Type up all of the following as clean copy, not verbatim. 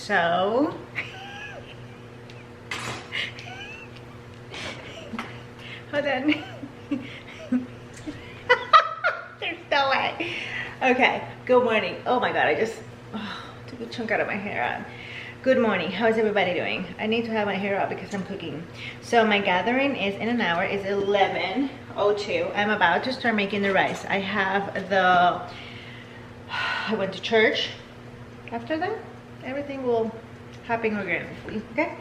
So hold on. There's no way. Okay, good morning. Oh my god, I just took a chunk out of my hair. Good morning. How's everybody doing? I need to have my hair up because I'm cooking. So my gathering is in an hour. It's 11:02. I'm about to start making the rice. I went to church. After that, everything will happen organically. Okay.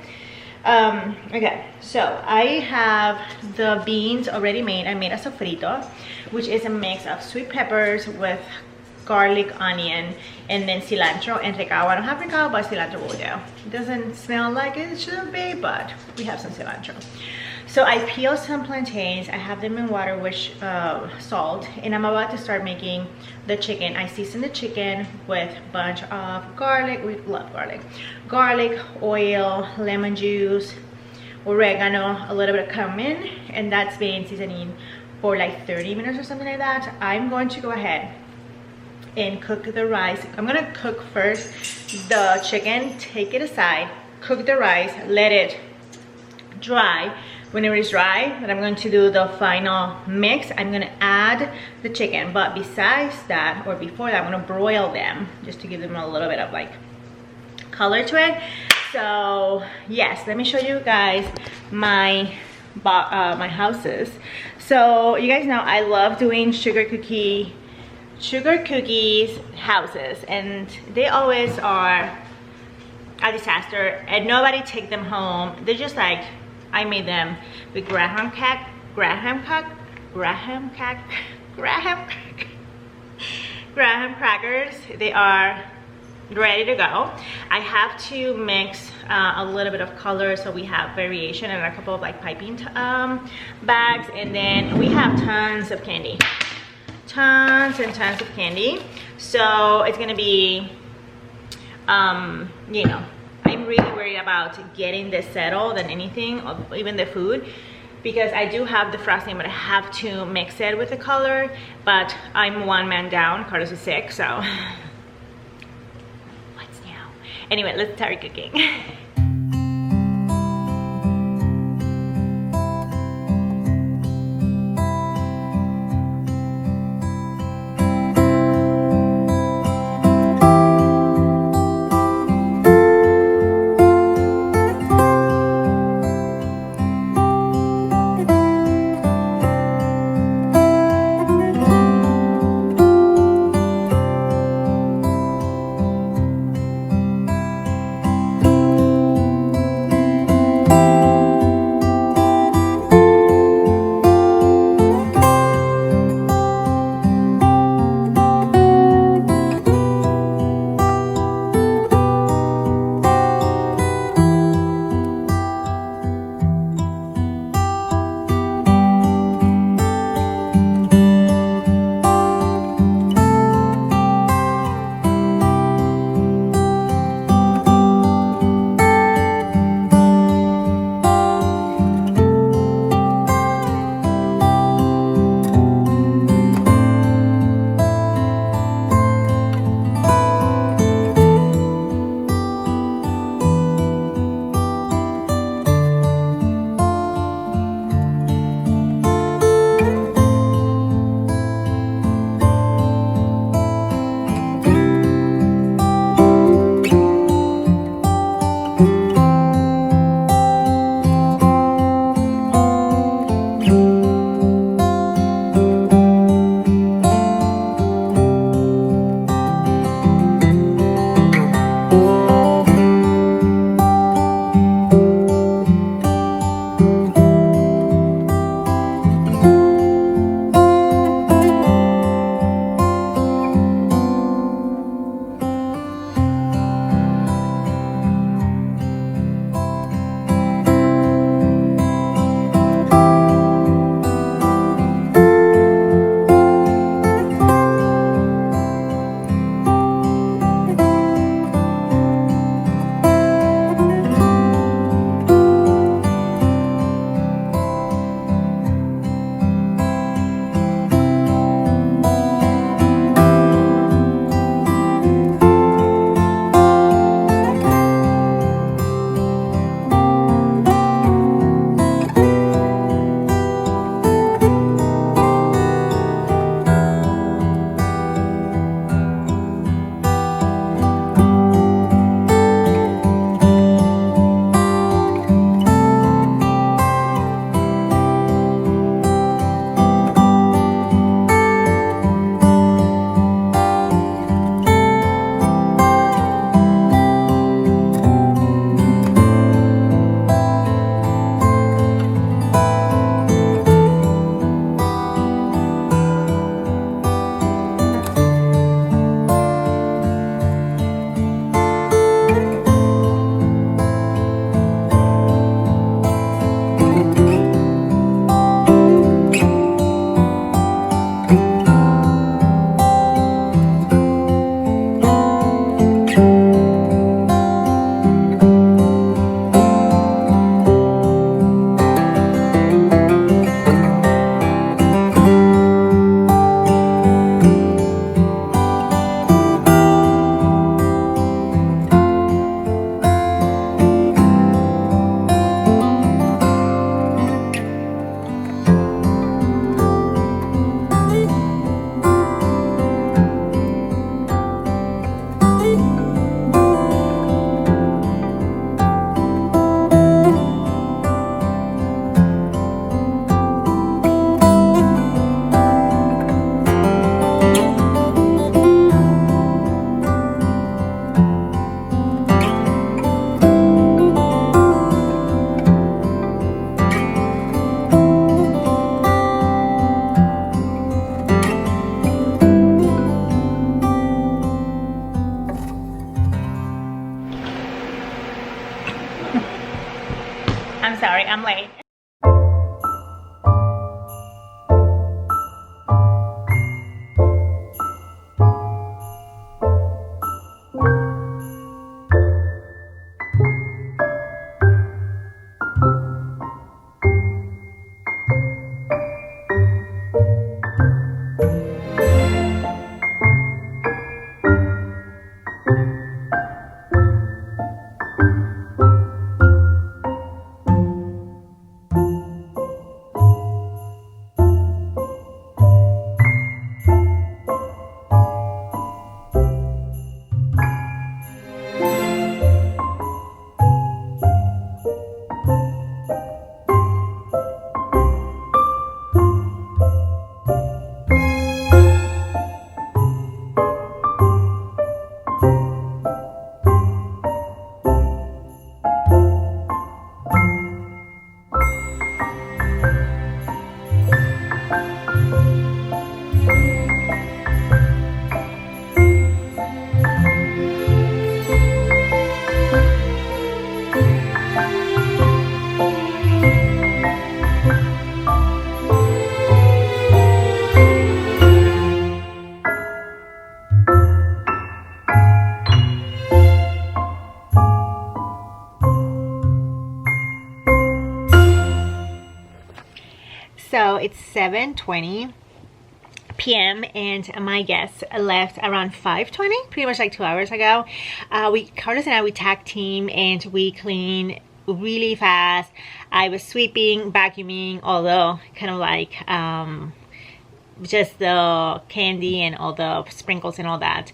Okay, so I have the beans already made. I made a sofrito, which is a mix of sweet peppers with garlic, onion, and then cilantro and recao. I don't have recao, but cilantro will do. It doesn't smell like it should be, but we have some cilantro. So I peeled some plantains. I have them in water with salt, and I'm about to start making the chicken. I seasoned the chicken with a bunch of garlic. We love garlic. Garlic, oil, lemon juice, oregano, a little bit of cumin, and that's been seasoning for like 30 minutes or something like that. I'm going to go ahead and cook the rice. I'm gonna cook first the chicken, take it aside, cook the rice, let it dry. Whenever it's dry, then I'm going to do the final mix. I'm gonna add the chicken, but besides that, or before that, I'm gonna broil them just to give them a little bit of like color to it. So yes, let me show you guys my houses. So you guys know I love doing sugar cookies houses, and they always are a disaster and nobody take them home. They're just like, I made them with graham crackers. They are ready to go. I have to mix a little bit of color so we have variation, and a couple of like piping bags, and then we have tons of candy. Tons and tons of candy. So it's gonna be you know, I'm really worried about getting this settled than anything, even the food, because I do have the frosting, but I have to mix it with the color. But I'm one man down, Carlos is sick, so what's new? Anyway, let's start cooking. I'm late. So it's 7:20 p.m. and my guests left around 5:20, pretty much like 2 hours ago. Carlos and I, we tag team and we clean really fast. I was sweeping, vacuuming, although kind of like just the candy and all the sprinkles and all that.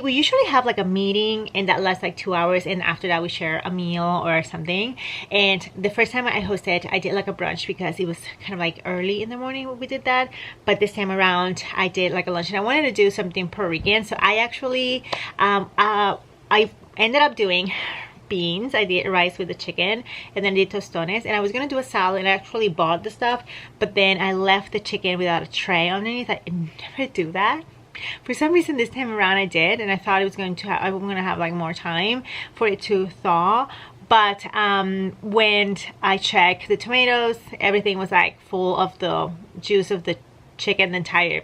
We usually have like a meeting and that lasts like 2 hours, and after that we share a meal or something. And the first time I hosted, I did like a brunch because it was kind of like early in the morning when we did that. But this time around I did like a lunch, and I wanted to do something Puerto Rican, so I actually I ended up doing beans. I did rice with the chicken, and then I did tostones, and I was gonna do a salad, and I actually bought the stuff, but then I left the chicken without a tray underneath. I never do that. For some reason this time around I did, and I thought it was going to I'm gonna have like more time for it to thaw. But when I checked the tomatoes, everything was like full of the juice of the chicken. The entire,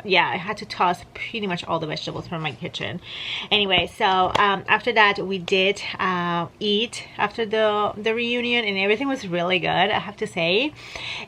yeah, I had to toss pretty much all the vegetables from my kitchen. Anyway, so after that we did eat after the reunion, and everything was really good, I have to say.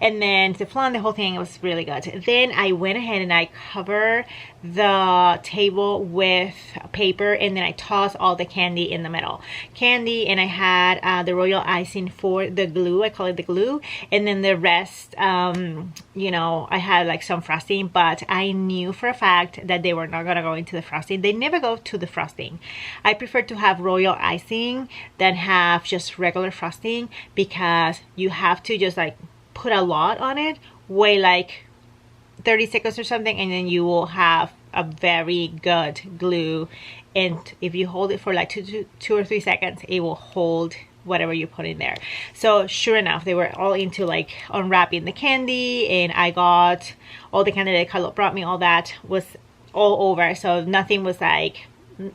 And then the flan, the whole thing was really good. Then I went ahead and I covered the table with paper, and then I tossed all the candy in the middle. And I had the royal icing for the glue, I call it the glue, and then the rest, you know, I had like some frosting, but I knew for a fact that they were not gonna go into the frosting. They never go to the frosting. I prefer to have royal icing than have just regular frosting, because you have to just like put a lot on it, wait like 30 seconds or something, and then you will have a very good glue. And if you hold it for like two or 3 seconds, it will hold whatever you put in there. So sure enough, they were all into like unwrapping the candy, and I got all the candy that Carlo brought me, all that was all over, so nothing was like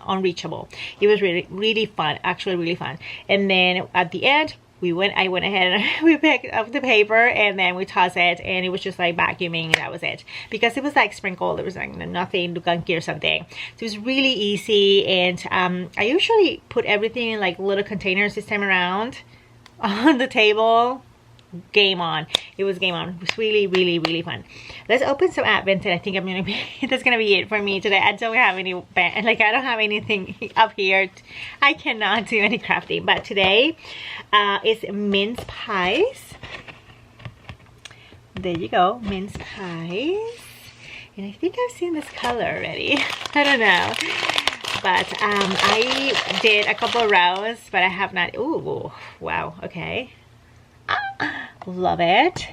unreachable. It was really fun, actually really fun. And then at the end, I went ahead and we picked up the paper, and then we tossed it, and it was just like vacuuming, and that was it, because it was like sprinkled. There was like nothing gunky or something, so it was really easy. And I usually put everything in like little containers. This time around on the table, game on. It was game on. It was really fun. Let's open some Advent, and I think I'm gonna be that's gonna be it for me today. I don't have any I don't have anything up here. I cannot do any crafting, but today is mince pies. There you go, mince pies. And I think I've seen this color already. I don't know, but I did a couple of rows, but I have not. Ooh, wow, okay. Love it.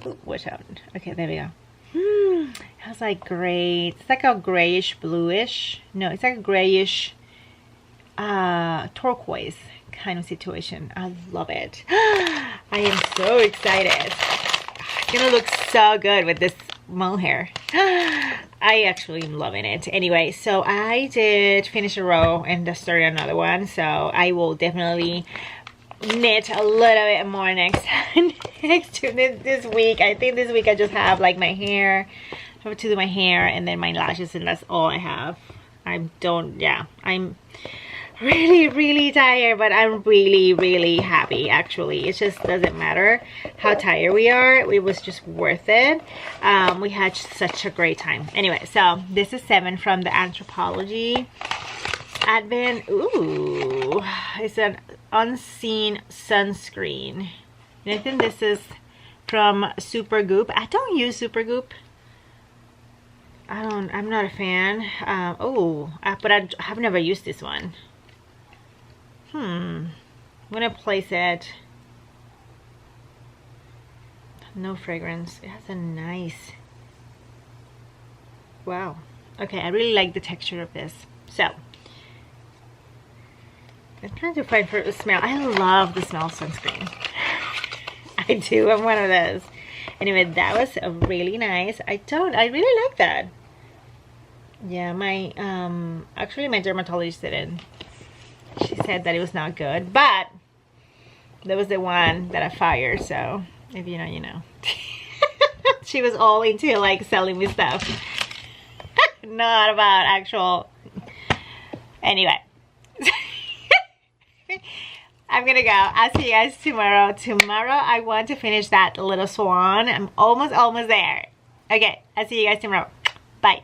Ooh, watch out. Okay, there we go. It has like gray. It's like a grayish bluish. No, it's like a grayish turquoise kind of situation. I love it. I am so excited. It's gonna look so good with this mohair. I actually am loving it. Anyway, so I did finish a row and just started another one, so I will definitely knit a little bit more next to this week. I think this week I just have like my hair. I have to do my hair and then my lashes, and that's all I have. I'm really tired, but I'm really happy actually. It just doesn't matter how tired we are. It was just worth it. We had such a great time. Anyway, so this is 7 from the Anthropology Advent. Ooh, it's an unseen sunscreen. And I think this is from Supergoop. I don't use Supergoop. I'm not a fan. But I've never used this one. I'm gonna place it. No fragrance. It has a nice, wow. Okay, I really like the texture of this. So I'm trying to find for the smell. I love the smell of sunscreen. I do. I'm one of those. Anyway, that was really nice. I really like that. Yeah, my actually my dermatologist didn't. She said that it was not good, but that was the one that I fired, so if you know, you know. She was all into like selling me stuff. Not about actual. Anyway. I'm gonna go. I'll see you guys tomorrow. Tomorrow I want to finish that little swan. I'm almost there. Okay, I'll see you guys tomorrow. Bye.